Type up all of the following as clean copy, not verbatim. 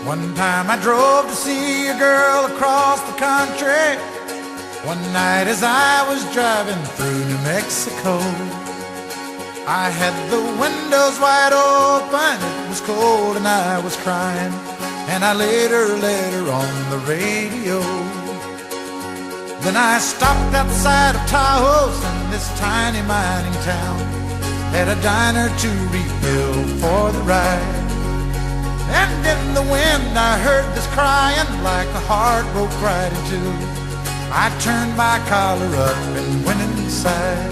One time I drove to see a girl across the country. One night as I was driving through New Mexico, I had the windows wide open, it was cold and I was crying, and I laid her letter on the radio. Then I stopped outside of Tahoe in this tiny mining town, at a diner to refill for the ride. And in the wind I heard this crying like a heart broke right in two. I turned my collar up and went inside,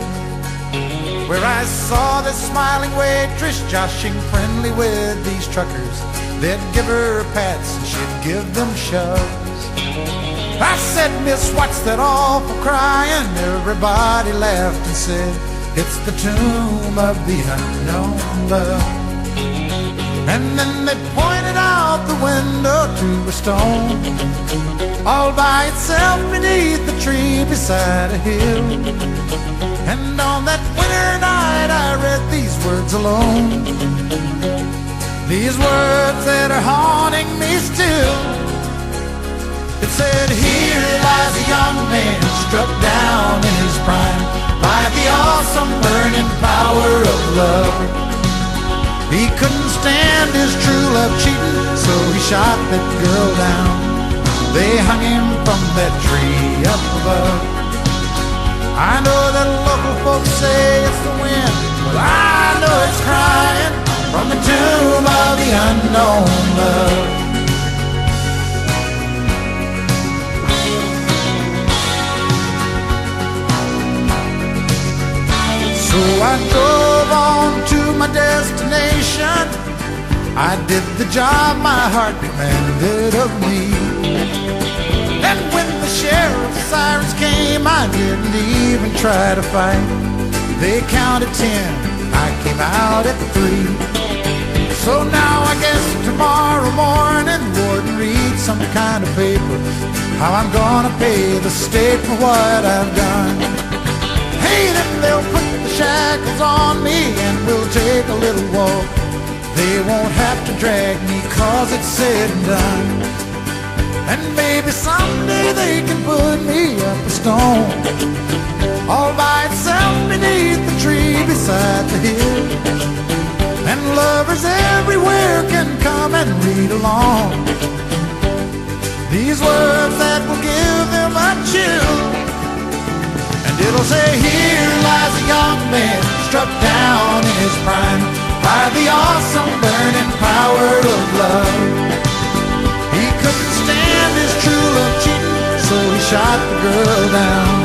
where I saw this smiling waitress joshing friendly with these truckers. They'd give her pats and she'd give them shoves. I said, "Miss, what's that awful crying?" Everybody laughed and said, "It's the tomb of the unknown love." And then they pointed out the window to a stone, all by itself beneath the tree beside a hill. And on that winter night I read these words alone, these words that are haunting me still. It said, "Here lies a young man struck down in his prime by the awesome burning power of love. He couldn't stand his true love cheating, so he shot that girl down. They hung him from that tree up above." I know that local folks say it's the wind, but I know it's crying from the tomb of the unknown love. So I drove on to my destination. I did the job my heart demanded of me. And when the sheriff's sirens came, I didn't even try to fight. They counted 10, I came out at 3. So now I guess tomorrow morning Warden reads some kind of paper, how I'm gonna pay the state for what I've done. Hey, then they'll put the shackles on me and we'll take a little walk. They won't have to drag me 'cause it's said and done. And maybe someday they can put me up a stone, all by itself beneath the tree beside the hill. And lovers everywhere can come and read along, these words that will give them a chill. And it'll say, "Here lies a young man struck down in his prime by the awesome burning power of love. He couldn't stand his true love cheating, so he shot the girl down.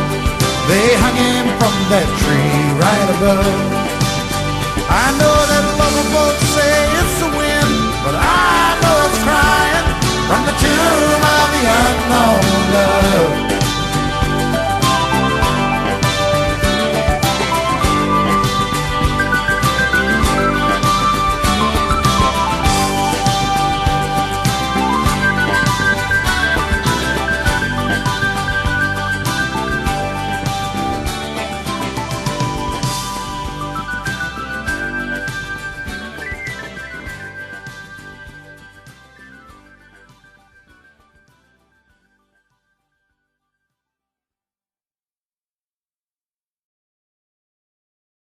They hung him from that tree right above." I know that local folks say it's the wind, but I know it's crying from the tomb of the unknown